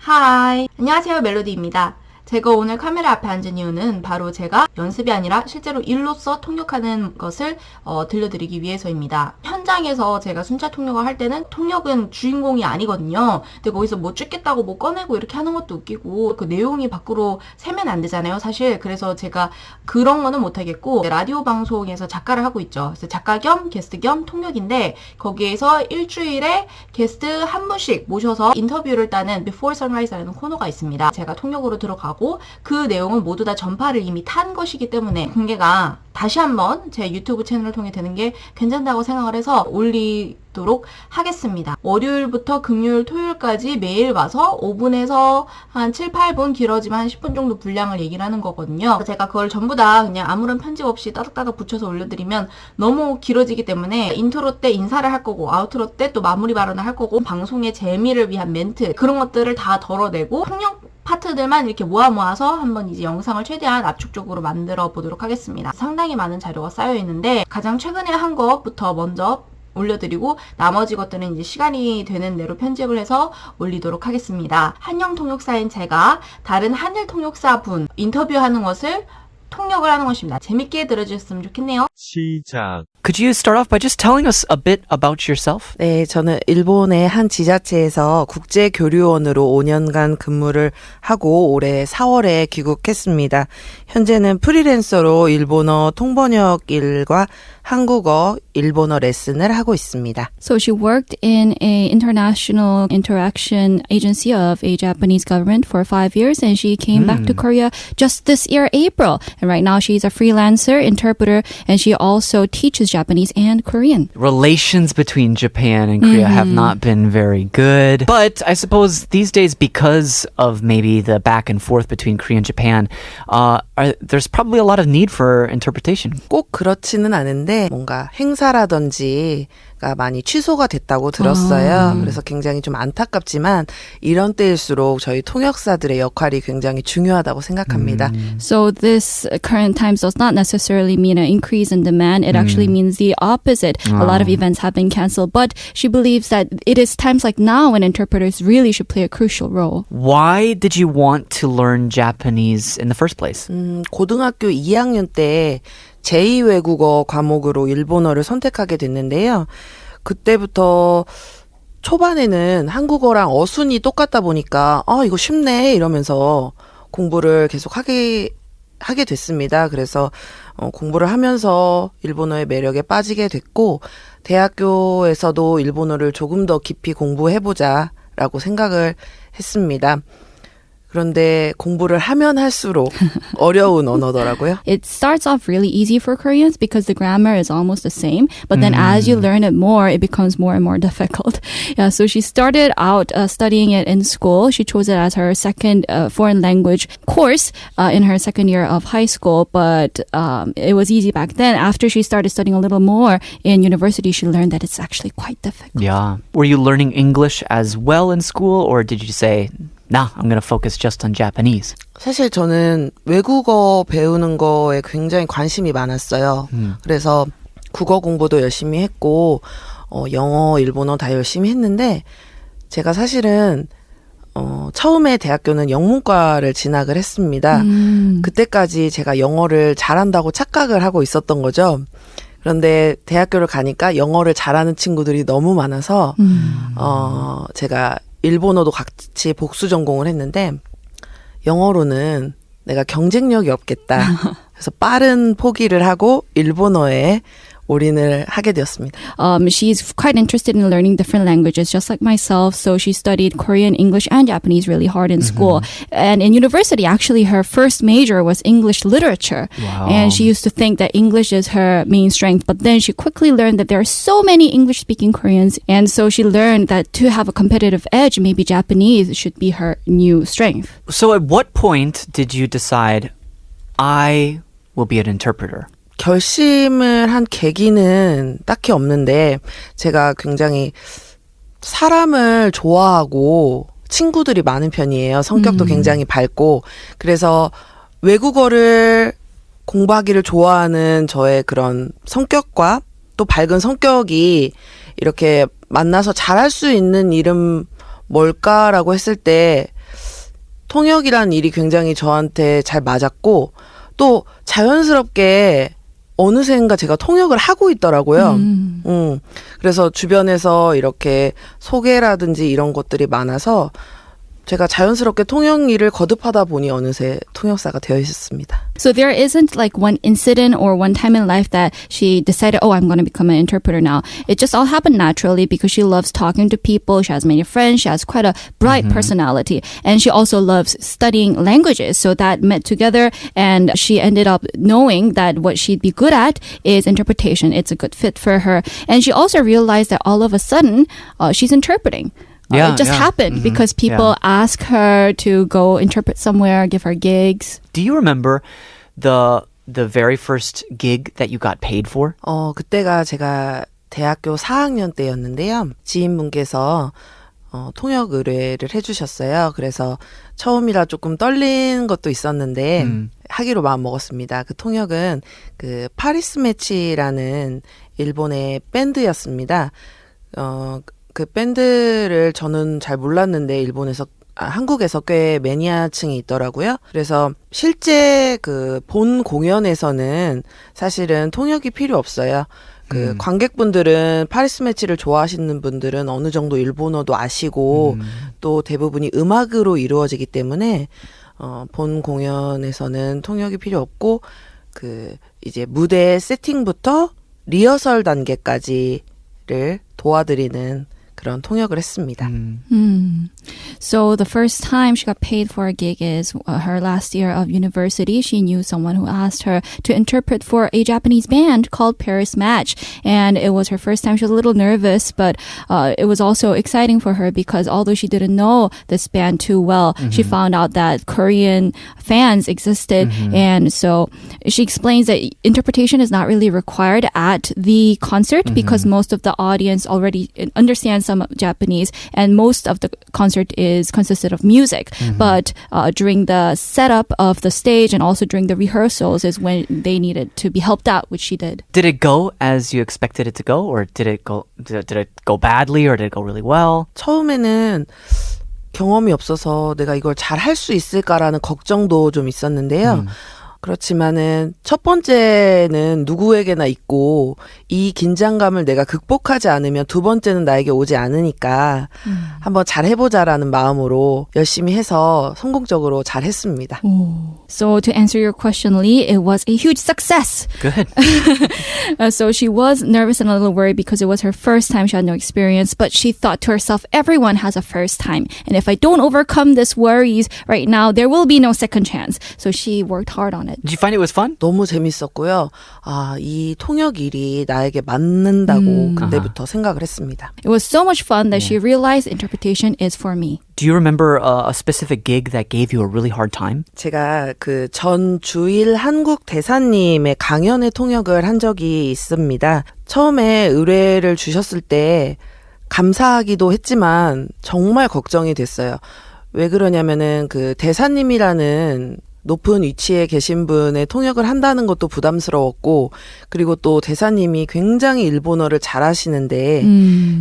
하이, 안녕하세요. 멜로디입니다. 제가 오늘 카메라 앞에 앉은 이유는 바로 제가 연습이 아니라 실제로 일로서 통역하는 것을 들려드리기 위해서입니다. 현장에서 제가 순차 통역을 할 때는 통역은 주인공이 아니거든요. 근데 거기서 뭐 찍겠다고 뭐 꺼내고 이렇게 하는 것도 웃기고 그 내용이 밖으로 새면 안 되잖아요, 사실. 그래서 제가 그런 거는 못하겠고 라디오 방송에서 작가를 하고 있죠. 그래서 작가 겸 게스트 겸 통역인데 거기에서 일주일에 게스트 한 분씩 모셔서 인터뷰를 따는 Before Sunrise라는 코너가 있습니다. 제가 통역으로 들어가고 그 내용은 모두 다 전파를 이미 탄 것이기 때문에 공개가 다시 한번 제 유튜브 채널을 통해 되는 게 괜찮다고 생각을 해서 올리도록 하겠습니다. 월요일부터 금요일, 토요일까지 매일 와서 5분에서 한 7, 8분 길어지면 한 10분 정도 분량을 얘기를 하는 거거든요. 제가 그걸 전부 다 그냥 아무런 편집 없이 따닥따닥 붙여서 올려드리면 너무 길어지기 때문에 인트로 때 인사를 할 거고 아우트로 때 또 마무리 발언을 할 거고 방송의 재미를 위한 멘트 그런 것들을 다 덜어내고 통역 파트들만 이렇게 모아서 한번 이제 영상을 최대한 압축적으로 만들어 보도록 하겠습니다. 상당히 많은 자료가 쌓여 있는데 가장 최근에 한 것부터 먼저 올려드리고 나머지 것들은 이제 시간이 되는 대로 편집을 해서 올리도록 하겠습니다. 한영 통역사인 제가 다른 한일 통역사 분 인터뷰하는 것을 통역을 하는 것입니다. 재밌게 들어주셨으면 좋겠네요. 시작. Could you start off by just telling us a bit about yourself? 네, 저는 일본의 한 지자체에서 국제교류원으로 5년간 근무를 하고 올해 4월에 귀국했습니다. 현재는 프리랜서로 일본어 통번역 일과 한국어, 일본어 레슨을 하고 있습니다. So she worked in a international interaction agency of a Japanese government for 5 years and she came back to Korea just this year, April. And right now she's a freelancer, interpreter, and she also teaches Japanese and Korean. Relations between Japan and Korea have not been very good. But I suppose these days, because of maybe the back and forth between Korea and Japan, there's probably a lot of need for interpretation. 꼭 그렇지는 않은데 뭔가 행사라든지가 많이 취소가 됐다고 들었어요. 그래서 굉장히 좀 안타깝지만 이런 때일수록 저희 통역사들의 역할이 굉장히 중요하다고 생각합니다. So this current times does not necessarily mean an increase in demand. It actually means the opposite. A lot of events have been canceled, but she believes that it is times like now when interpreters really should play a crucial role. Why did you want to learn Japanese in the first place? 고등학교 2학년 때 제2외국어 과목으로 일본어를 선택하게 됐는데요. 그때부터 초반에는 한국어랑 어순이 똑같다 보니까 이거 쉽네 이러면서 공부를 계속 하게 됐습니다. 그래서 공부를 하면서 일본어의 매력에 빠지게 됐고 대학교에서도 일본어를 조금 더 깊이 공부해보자라고 생각을 했습니다. 그런데 공부를 하면 할수록 어려운 언어더라고요. It starts off really easy for Koreans because the grammar is almost the same. But then as you learn it more, it becomes more and more difficult. Yeah, so she started out studying it in school. She chose it as her second foreign language course in her second year of high school. But it was easy back then. After she started studying a little more in university, she learned that it's actually quite difficult. Yeah. Were you learning English as well in school, or did you say, nah, I'm going to focus just on Japanese? 사실 저는 외국어 배우는 거에 굉장히 관심이 많았어요. 그래서 국어 공부도 열심히 했고 영어, 일본어 다 열심히 했는데 제가 사실은 처음에 대학교는 영문과를 진학을 했습니다. 그때까지 제가 영어를 잘한다고 착각을 하고 있었던 거죠. 그런데 대학교를 가니까 영어를 잘하는 친구들이 너무 많아서 제가 일본어도 같이 복수 전공을 했는데 영어로는 내가 경쟁력이 없겠다. 그래서 빠른 포기를 하고 일본어에 올인을 하게 되었습니다. She's quite interested in learning different languages, just like myself. So she studied Korean, English, and Japanese really hard in school. And in university, actually, her first major was English literature. Wow. And she used to think that English is her main strength. But then she quickly learned that there are so many English-speaking Koreans. And so she learned that to have a competitive edge, maybe Japanese should be her new strength. So at what point did you decide, I will be an interpreter? 결심을 한 계기는 딱히 없는데 제가 굉장히 사람을 좋아하고 친구들이 많은 편이에요. 성격도 굉장히 밝고 그래서 외국어를 공부하기를 좋아하는 저의 그런 성격과 또 밝은 성격이 이렇게 만나서 잘할 수 있는 일은 뭘까라고 했을 때 통역이란 일이 굉장히 저한테 잘 맞았고 또 자연스럽게 어느샌가 제가 통역을 하고 있더라고요. 그래서 주변에서 이렇게 소개라든지 이런 것들이 많아서 제가 자연스럽게 통역 일을 거듭하다 보니 어느새 통역사가 되어 있었습니다. So there isn't like one incident or one time in life that she decided, oh, I'm going to become an interpreter now. It just all happened naturally because she loves talking to people. She has many friends. She has quite a bright personality. And she also loves studying languages. So that met together and she ended up knowing that what she'd be good at is interpretation. It's a good fit for her. And she also realized that all of a sudden she's interpreting. Yeah, it just yeah. happened because people ask her to go interpret somewhere, give her gigs. Do you remember the very first gig that you got paid for? 그때가 제가 대학교 4학년 때였는데요. 지인분께서 통역 의뢰를 해주셨어요. 그래서 처음이라 조금 떨린 것도 있었는데 하기로 마음 먹었습니다. 그 통역은 그 파리스 매치라는 일본의 밴드였습니다. 그 밴드를 저는 잘 몰랐는데 한국에서 꽤 매니아층이 있더라고요. 그래서 실제 그 본 공연에서는 사실은 통역이 필요 없어요. 그 관객분들은 파리스 매치를 좋아하시는 분들은 어느 정도 일본어도 아시고 또 대부분이 음악으로 이루어지기 때문에 본 공연에서는 통역이 필요 없고 그 이제 무대 세팅부터 리허설 단계까지를 도와드리는 그런 통역을 했습니다. So the first time she got paid for a gig is her last year of university. She knew someone who asked her to interpret for a Japanese band called Paris Match. And it was her first time. She was a little nervous, but it was also exciting for her because although she didn't know this band too well, she found out that Korean fans existed. And so she explains that interpretation is not really required at the concert because most of the audience already understands some Japanese and most of the concert is consisted of music. But during the setup of the stage and also during the rehearsals is when they needed to be helped out, which she did. Did it go as you expected it to go, or did it go badly, or did it go really well? 처음에는 경험이 없어서 내가 이걸 잘 할 수 있을까라는 걱정도 좀 있었는데요. 그렇지만은 첫 번째는 누구에게나 있고 이 긴장감을 내가 극복하지 않으면 두 번째는 나에게 오지 않으니까 한번 잘 해보자라는 마음으로 열심히 해서 성공적으로 잘 했습니다. So to answer your question, Lee, it was a huge success. Good. So she was nervous and a little worried because it was her first time. She had no experience, but she thought to herself, everyone has a first time. And if I don't overcome this worries right now, there will be no second chance. So she worked hard on it. Did you find it was fun? 너무 재밌었고요. 이 통역 일이 나에게 맞는다고 그때부터 생각을 했습니다. It was so much fun that she realized interpretation is for me. Do you remember a specific gig that gave you a really hard time? 제가 그 전 주일 한국 대사님의 강연회 통역을 한 적이 있습니다. 처음에 의뢰를 주셨을 때 감사하기도 했지만 정말 걱정이 됐어요. 왜 그러냐면은 그 대사님이라는 높은 위치에 계신 분의 통역을 한다는 것도 부담스러웠고 그리고 또 대사님이 굉장히 일본어를 잘하시는데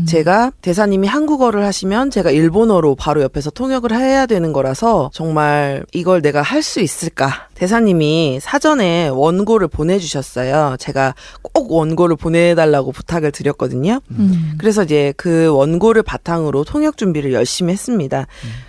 제가 대사님이 한국어를 하시면 제가 일본어로 바로 옆에서 통역을 해야 되는 거라서 정말 이걸 내가 할 수 있을까? 대사님이 사전에 원고를 보내주셨어요. 제가 꼭 원고를 보내달라고 부탁을 드렸거든요. 그래서 이제 그 원고를 바탕으로 통역 준비를 열심히 했습니다.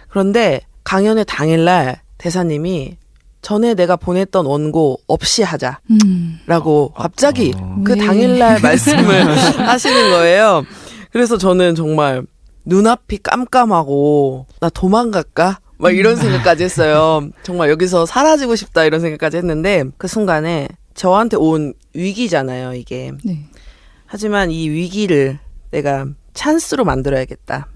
그런데 강연의 당일날 대사님이 전에 내가 보냈던 원고 없이 하자라고 갑자기 그 당일날 말씀을 하시는 거예요. 그래서 저는 정말 눈앞이 깜깜하고 나 도망갈까? 막 이런 생각까지 했어요. 정말 여기서 사라지고 싶다 이런 생각까지 했는데 그 순간에 저한테 온 위기잖아요, 이게. 네. 하지만 이 위기를 내가 찬스로 만들어야겠다.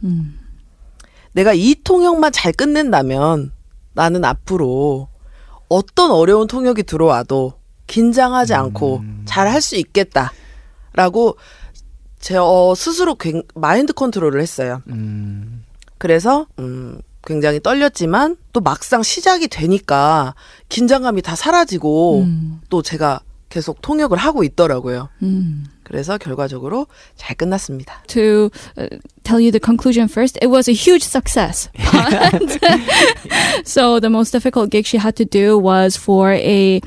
내가 이 통역만 잘 끝낸다면 나는 앞으로 어떤 어려운 통역이 들어와도 긴장하지 않고 잘 할 수 있겠다라고 제 스스로 마인드 컨트롤을 했어요. 그래서 굉장히 떨렸지만 또 막상 시작이 되니까 긴장감이 다 사라지고 또 제가 계속 통역을 하고 있더라고요. 그래서 결과적으로 잘 끝났습니다. To tell you the conclusion first, it was a huge success. So the most difficult gig she had to do was for a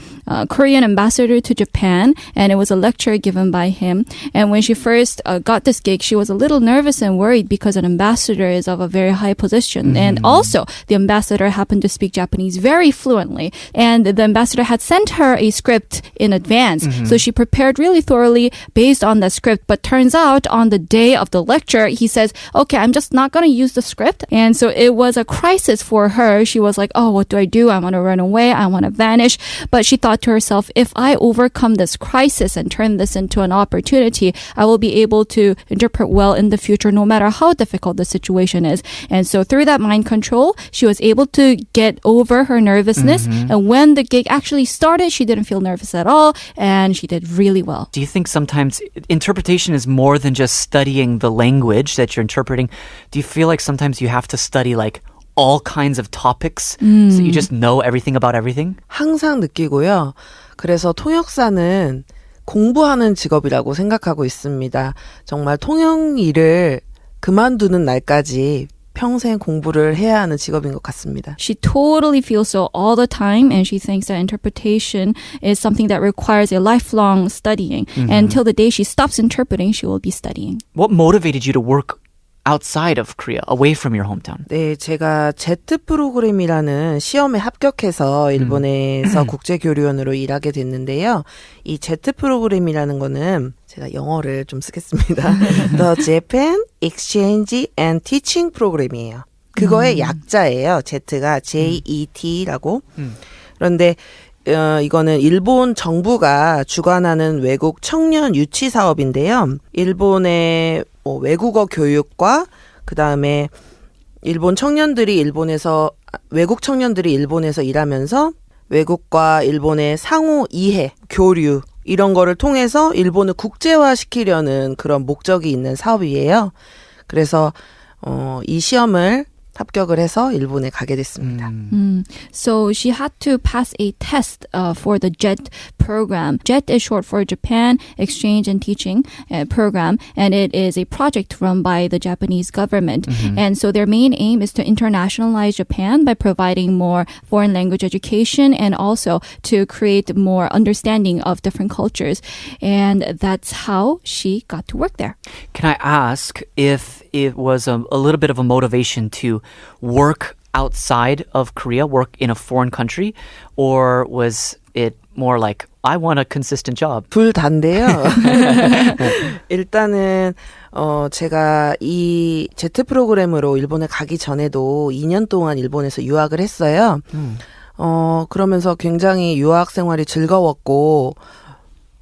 Korean ambassador to Japan, and it was a lecture given by him. And when she first got this gig, she was a little nervous and worried because an ambassador is of a very high position. And also, the ambassador happened to speak Japanese very fluently. And the ambassador had sent her a script in advance. So she prepared really thoroughly based on that script. But turns out on the day of the lecture, he says, okay, I'm just not going to use the script. And so it was a crisis for her. She was like, oh, what do? I want to run away. I want to vanish. But she thought to herself, if I overcome this crisis and turn this into an opportunity, I will be able to interpret well in the future, no matter how difficult the situation is. And so through that mind control, she was able to get over her nervousness. And when the gig actually started, she didn't feel nervous at all. And she did really well. Do you think sometimes interpretation is more than just studying the language that you're interpreting? Do you feel like sometimes you have to study like all kinds of topics so you just know everything about everything? 항상 느끼고요. 그래서 통역사는 공부하는 직업이라고 생각하고 있습니다. 정말 통역 일을 그만두는 날까지 평생 공부를 해야 하는 직업인 것 같습니다. She totally feels so all the time, and she thinks that interpretation is something that requires a lifelong studying. And until the day she stops interpreting, she will be studying. What motivated you to work outside of Korea, away from your hometown? 네, 제가 Z 프로그램이라는 시험에 합격해서 일본에서 국제교류원으로 일하게 됐는데요. 이 Z 프로그램이라는 거는 제가 영어를 좀 쓰겠습니다. The Japan Exchange and Teaching 프로그램이에요. 그거의 약자예요. Z가 JET라고. 그런데 이거는 일본 정부가 주관하는 외국 청년 유치 사업인데요. 일본의 외국어 교육과 그다음에 외국 청년들이 일본에서 일하면서 외국과 일본의 상호 이해, 교류 이런 거를 통해서 일본을 국제화시키려는 그런 목적이 있는 사업이에요. 그래서 이 시험을 합격을 해서 일본에 가게 됐습니다. So she had to pass a test for the JET program. JET is short for Japan Exchange and Teaching Program, and it is a project run by the Japanese government. And so their main aim is to internationalize Japan by providing more foreign language education and also to create more understanding of different cultures. And that's how she got to work there. Can I ask if it was a little bit of a motivation to work outside of Korea, work in a foreign country, or was it more like, I want a consistent job? 둘 다인데요. 일단은 제가 이 Z 프로그램으로 일본에 가기 전에도 2년 동안 일본에서 유학을 했어요. 그러면서 굉장히 유학 생활이 즐거웠고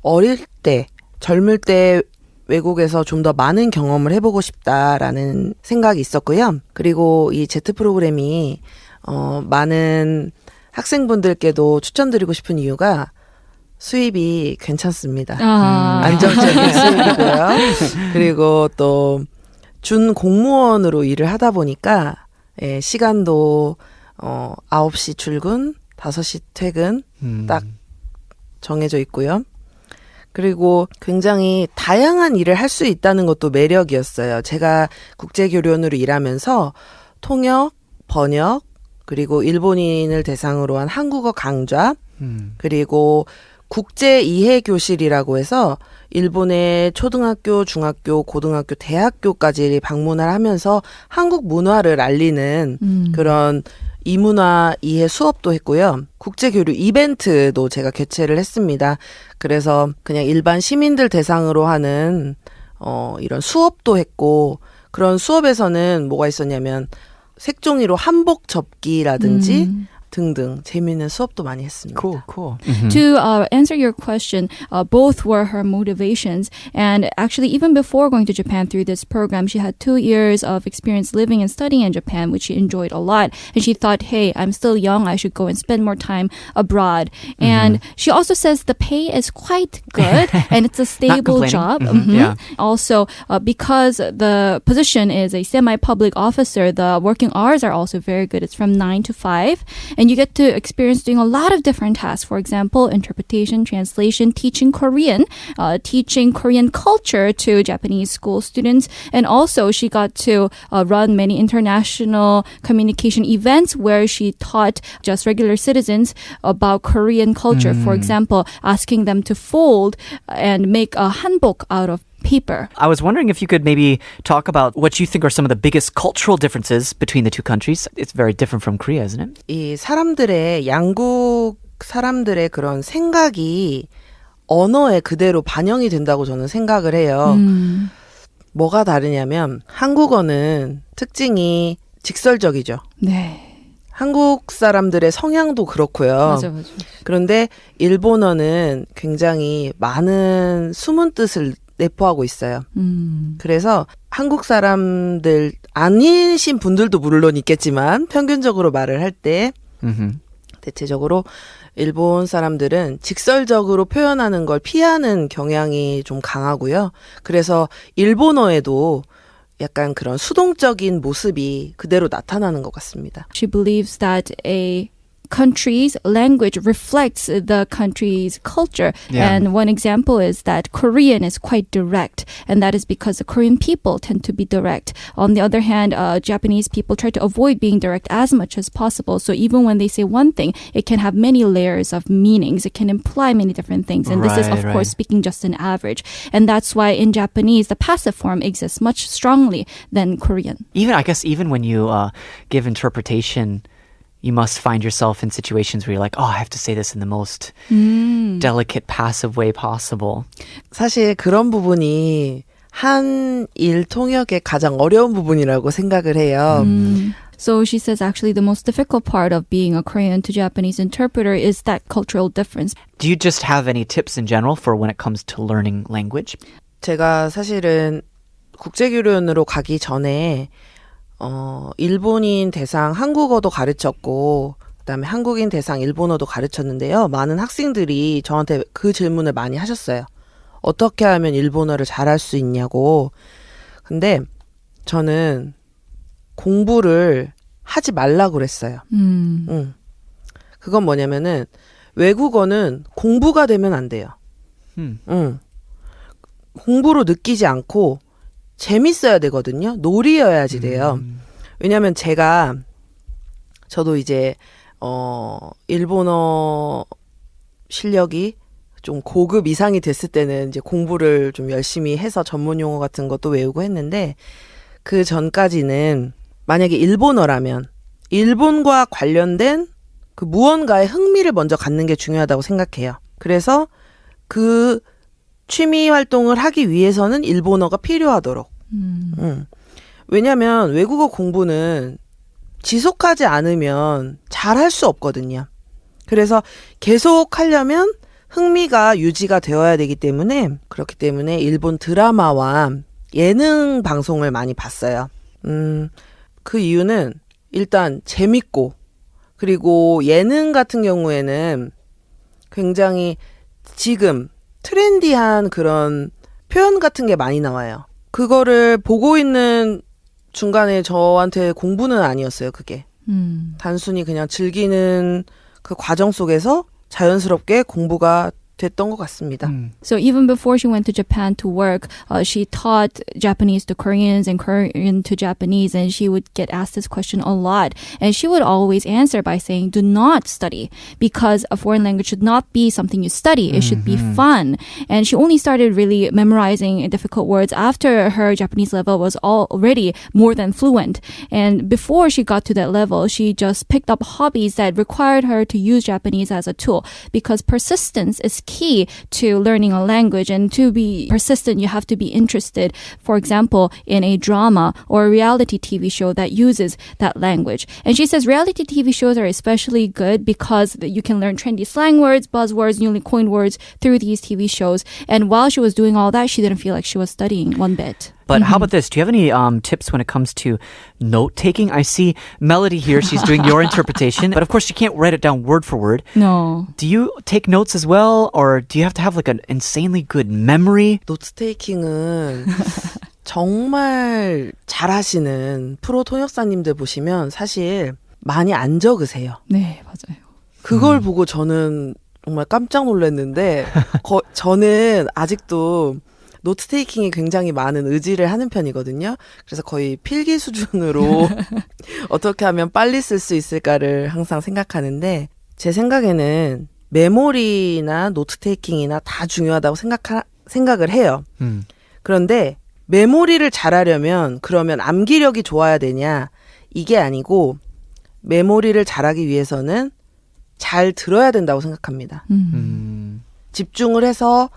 어릴 때, 젊을 때 외국에서 좀 더 많은 경험을 해보고 싶다라는 생각이 있었고요. 그리고 이 Z 프로그램이 많은 학생분들께도 추천드리고 싶은 이유가 수입이 괜찮습니다. 안정적인 수입이고요. 그리고 또 준 공무원으로 일을 하다 보니까 시간도 9시 출근, 5시 퇴근 딱 정해져 있고요. 그리고 굉장히 다양한 일을 할 수 있다는 것도 매력이었어요. 제가 국제교류원으로 일하면서 통역, 번역, 그리고 일본인을 대상으로 한 한국어 강좌, 그리고 국제이해교실이라고 해서 일본의 초등학교, 중학교, 고등학교, 대학교까지 방문을 하면서 한국 문화를 알리는 그런 이문화 이해 수업도 했고요. 국제교류 이벤트도 제가 개최를 했습니다. 그래서 그냥 일반 시민들 대상으로 하는 이런 수업도 했고, 그런 수업에서는 뭐가 있었냐면 색종이로 한복 접기라든지 등등 재미있는 수업도 많이 했습니다. Cool. To answer your question, both were her motivations. And actually, even before going to Japan through this program, she had 2 years of experience living and studying in Japan, which she enjoyed a lot. And she thought, hey, I'm still young. I should go and spend more time abroad. And she also says the pay is quite good and it's a stable job. Yeah. Also, because the position is a semi-public officer, the working hours are also very good. It's from 9 to 5. And And you get to experience doing a lot of different tasks. For example, interpretation, translation, teaching Korean, teaching Korean culture to Japanese school students. And also she got to run many international communication events where she taught just regular citizens about Korean culture. For example, asking them to fold and make a hanbok out of paper. I was wondering if you could maybe talk about what you think are some of the biggest cultural differences between the two countries. It's very different from Korea, isn't it? 이 사람들의 양국 사람들의 그런 생각이 언어에 그대로 반영이 된다고 저는 생각을 해요. 뭐가 다르냐면 한국어는 특징이 직설적이죠. 네. 한국 사람들의 성향도 그렇고요. 맞아. 그런데 일본어는 굉장히 많은 숨은 뜻을 내포하고 있어요. 그래서 한국 사람들 아니신 분들도 물론 있겠지만 평균적으로 말을 할 때 대체적으로 일본 사람들은 직설적으로 표현하는 걸 피하는 경향이 좀 강하고요. 그래서 일본어에도 약간 그런 수동적인 모습이 그대로 나타나는 것 같습니다. She believes that a country's language reflects the country's culture. Yeah. And one example is that Korean is quite direct, and that is because the Korean people tend to be direct. On the other hand, Japanese people try to avoid being direct as much as possible. So even when they say one thing, it can have many layers of meanings. It can imply many different things. And this is, of Right. course, speaking just an average. And that's why in Japanese, the passive form exists much strongly than Korean. Even, I guess, even when you give interpretation, you must find yourself in situations where you're like, oh, I have to say this in the most delicate, passive way possible. 사실 그런 부분이 한일 통역의 가장 어려운 부분이라고 생각을 해요. So she says actually the most difficult part of being a Korean to Japanese interpreter is that cultural difference. Do you just have any tips in general for when it comes to learning language? 제가 사실은 국제교련으로 가기 전에 일본인 대상 한국어도 가르쳤고 그다음에 한국인 대상 일본어도 가르쳤는데요. 많은 학생들이 저한테 그 질문을 많이 하셨어요. 어떻게 하면 일본어를 잘할 수 있냐고. 근데 저는 공부를 하지 말라고 그랬어요. 그건 뭐냐면은 외국어는 공부가 되면 안 돼요. 공부로 느끼지 않고 재밌어야 되거든요. 놀이여야지 돼요. 왜냐면 저도 이제 일본어 실력이 좀 고급 이상이 됐을 때는 이제 공부를 좀 열심히 해서 전문 용어 같은 것도 외우고 했는데 그 전까지는 만약에 일본어라면 일본과 관련된 그 무언가에 흥미를 먼저 갖는 게 중요하다고 생각해요. 그래서 그 취미 활동을 하기 위해서는 일본어가 필요하도록. 왜냐하면 외국어 공부는 지속하지 않으면 잘할 수 없거든요. 그래서 계속 하려면 흥미가 유지가 되어야 되기 때문에 그렇기 때문에 일본 드라마와 예능 방송을 많이 봤어요. 그 이유는 일단 재밌고 그리고 예능 같은 경우에는 굉장히 지금 트렌디한 그런 표현 같은 게 많이 나와요. 그거를 보고 있는 중간에 저한테 공부는 아니었어요, 그게. 단순히 그냥 즐기는 그 과정 속에서 자연스럽게 공부가 됐던 것 같습니다. So even before she went to Japan to work, she taught Japanese to Koreans and Korean to Japanese, and she would get asked this question a lot. And she would always answer by saying, do not study, because a foreign language should not be something you study. It should be fun. And she only started really memorizing difficult words after her Japanese level was already more than fluent. And before she got to that level, she just picked up hobbies that required her to use Japanese as a tool, because persistence is key to learning a language. And to be persistent, you have to be interested, for example, in a drama or a reality TV show that uses that language. And she says reality TV shows are especially good because you can learn trendy slang words, buzzwords, newly coined words through these TV shows. And while she was doing all that, she didn't feel like she was studying one bit. But how about this? Do you have any tips when it comes to note taking? I see Melody here. She's doing your interpretation. But of course, she can't write it down word for word. No. Do you take notes as well? Or do you have to have like an insanely good memory? 노트 테이킹은 정말 잘하시는 프로 통역사님들 보시면 사실 많이 안 적으세요. 네, 맞아요. 그걸 보고 저는 정말 깜짝 놀랐는데 저는 아직도 노트 테이킹에 굉장히 많은 의지를 하는 편이거든요. 그래서 거의 필기 수준으로 어떻게 하면 빨리 쓸 수 있을까를 항상 생각하는데 제 생각에는 메모리나 노트 테이킹이나 다 중요하다고 생각을 해요. 그런데 메모리를 잘하려면 그러면 암기력이 좋아야 되냐? 이게 아니고 메모리를 잘하기 위해서는 잘 들어야 된다고 생각합니다. 집중을 해서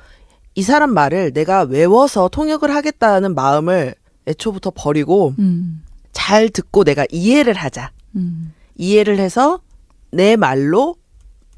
이 사람 말을 내가 외워서 통역을 하겠다는 마음을 애초부터 버리고 잘 듣고 내가 이해를 하자. 이해를 해서 내 말로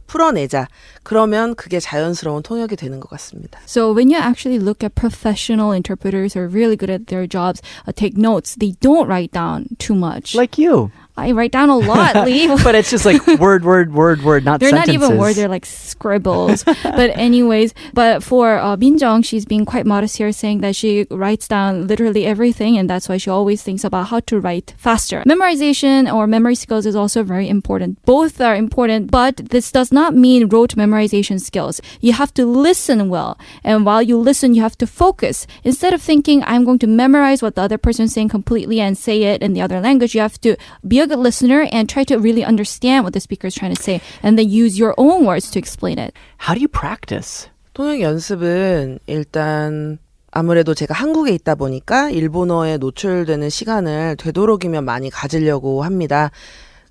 풀어내자. 그러면 그게 자연스러운 통역이 되는 것 같습니다. So when you actually look at professional interpreters who are really good at their jobs, take notes, they don't write down too much. Like you. I write down a lot, Lee. But it's just like word, not They're sentences. not even words, they're like scribbles. But anyways, but for Minjung, she's being quite modest here, saying that she writes down literally everything, and that's why she always thinks about how to write faster. Memorization or memory skills is also very important. Both are important, but this does not mean rote memorization skills. You have to listen well, and while you listen, you have to focus. Instead of thinking, I'm going to memorize what the other person is saying completely and say it in the other language, you have to be a good listener and try to really understand what the speaker is trying to say and then use your own words to explain it. How do you practice? 통역 연습은 일단 아무래도 제가 한국에 있다 보니까 일본어에 노출되는 시간을 되도록이면 많이 가지려고 합니다.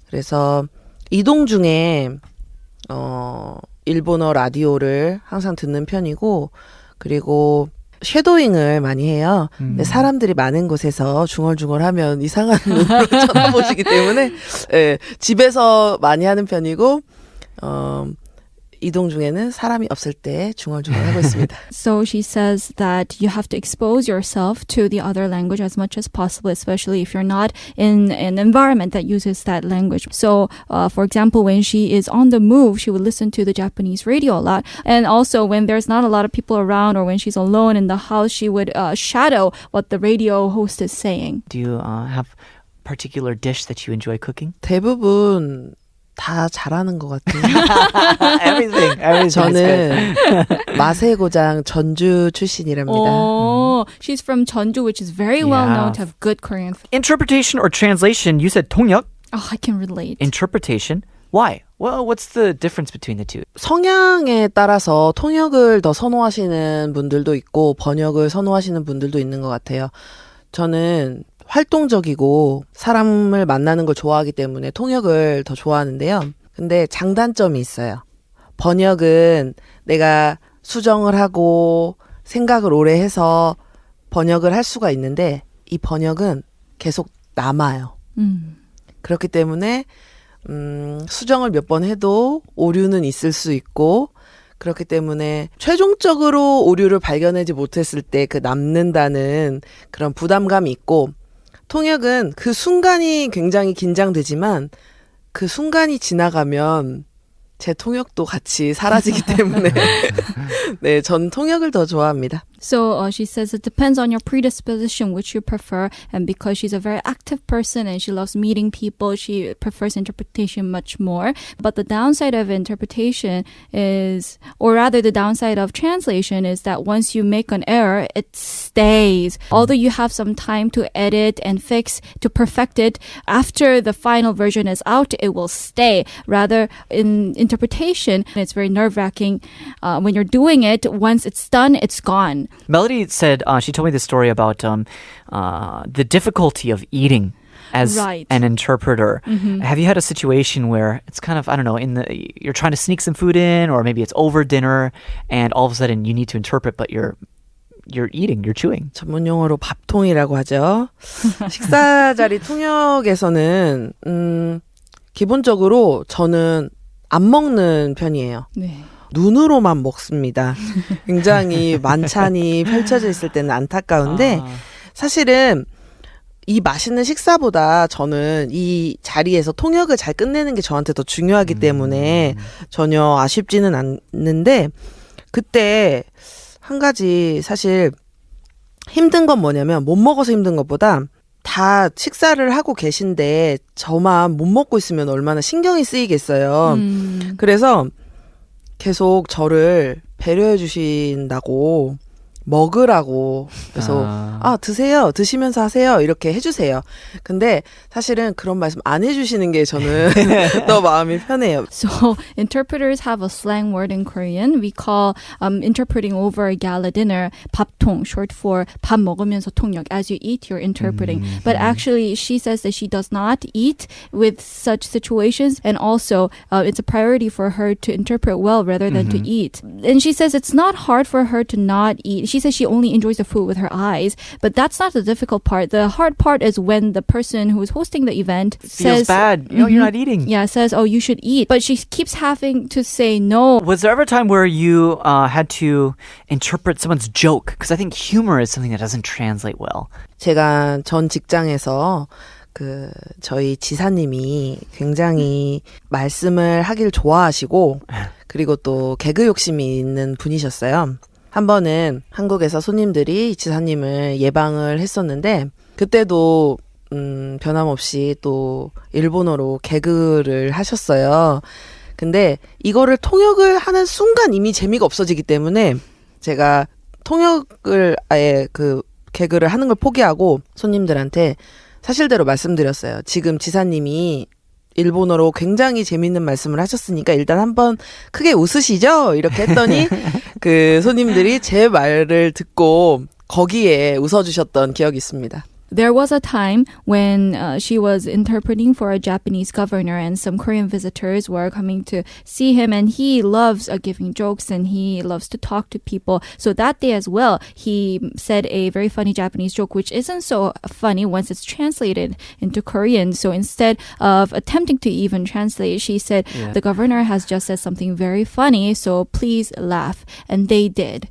그래서 이동 중에 일본어 라디오를 항상 듣는 편이고 그리고 쉐도잉을 많이 해요. 근데 사람들이 많은 곳에서 중얼중얼하면 이상한 눈으로 쳐다보시기 때문에 예, 집에서 많이 하는 편이고 이동 중에는 사람이 없을 때 중얼중얼하고 있습니다. So she says that you have to expose yourself to the other language as much as possible, especially if you're not in an environment that uses that language. So, for example, when she is on the move, she would listen to the Japanese radio a lot. And also when there's not a lot of people around or when she's alone in the house, she would shadow what the radio host is saying. Do you have a particular dish that you enjoy cooking? 대부분 다 잘하는 것 같아요. Everything. 저는 맛의 고장 전주 출신이랍니다. Oh, she's from Jeonju, which is very well known to have good Korean food. Interpretation or translation, you said 통역. Oh, I can relate. Interpretation. Why? Well, what's the difference between the two? 성향에 따라서 통역을 더 선호하시는 분들도 있고 번역을 선호하시는 분들도 있는 것 같아요. 저는 활동적이고 사람을 만나는 걸 좋아하기 때문에 통역을 더 좋아하는데요. 근데 장단점이 있어요. 번역은 내가 수정을 하고 생각을 오래 해서 번역을 할 수가 있는데 이 번역은 계속 남아요. 그렇기 때문에 수정을 몇 번 해도 오류는 있을 수 있고 그렇기 때문에 최종적으로 오류를 발견하지 못했을 때 그 남는다는 그런 부담감이 있고 통역은 그 순간이 굉장히 긴장되지만 그 순간이 지나가면 제 통역도 같이 사라지기 때문에 네, 전 통역을 더 좋아합니다. So she says it depends on your predisposition, which you prefer. And because she's a very active person and she loves meeting people, she prefers interpretation much more. But the downside of interpretation is, or rather the downside of translation is that once you make an error, it stays. Although you have some time to edit and fix, to perfect it, after the final version is out, it will stay. Rather, in interpretation, it's very nerve-wracking. When you're doing it, once it's done, it's gone. Melody said, she told me this story about the difficulty of eating as an interpreter. Have you had a situation where it's kind of, I don't know, you're trying to sneak some food in, or maybe it's over dinner, and all of a sudden you need to interpret, but you're eating, you're chewing. 전문 용어로 밥통이라고 하죠. 식사 자리 통역에서는 기본적으로 저는 안 먹는 편이에요. 네. 눈으로만 먹습니다. 굉장히 만찬이 펼쳐져 있을 때는 안타까운데 사실은 이 맛있는 식사보다 저는 이 자리에서 통역을 잘 끝내는 게 저한테 더 중요하기 때문에 전혀 아쉽지는 않는데 그때 한 가지 사실 힘든 건 뭐냐면 못 먹어서 힘든 것보다 다 식사를 하고 계신데 저만 못 먹고 있으면 얼마나 신경이 쓰이겠어요. 그래서 계속 저를 배려해 주신다고 먹으라고 그래서 드세요. 드시면서 하세요. 이렇게 해주세요. 근데 사실은 그런 말씀 안 해주시는 게 저는 더 마음이 편해요. So interpreters have a slang word in Korean. We call interpreting over a gala dinner 밥통, short for 밥 먹으면서 통역. As you eat, you're interpreting. But actually, she says that she does not eat with such situations, and also it's a priority for her to interpret well rather than to eat. And she says it's not hard for her to not eat. She says she only enjoys the food with her eyes, but that's not the difficult part. The hard part is when the person who is hosting the event Feels says, bad. You're not eating. Yeah, says, oh, you should eat. But she keeps having to say no. Was there ever a time where you had to interpret someone's joke? Because I think humor is something that doesn't translate well. 제가 전 직장에서 저희 지사님이 굉장히 말씀을 하길 좋아하시고 그리고 또 개그 욕심이 있는 분이셨어요. 한 번은 한국에서 손님들이 지사님을 예방을 했었는데 그때도 변함없이 또 일본어로 개그를 하셨어요. 근데 이거를 통역을 하는 순간 이미 재미가 없어지기 때문에 제가 통역을 아예 개그를 하는 걸 포기하고 손님들한테 사실대로 말씀드렸어요. 지금 지사님이 일본어로 굉장히 재밌는 말씀을 하셨으니까 일단 한번 크게 웃으시죠? 이렇게 했더니 손님들이 제 말을 듣고 거기에 웃어주셨던 기억이 있습니다. There was a time when she was interpreting for a Japanese governor and some Korean visitors were coming to see him, and he loves giving jokes and he loves to talk to people. So that day as well, he said a very funny Japanese joke, which isn't so funny once it's translated into Korean. So instead of attempting to even translate, she said, the governor has just said something very funny, so please laugh. And they did.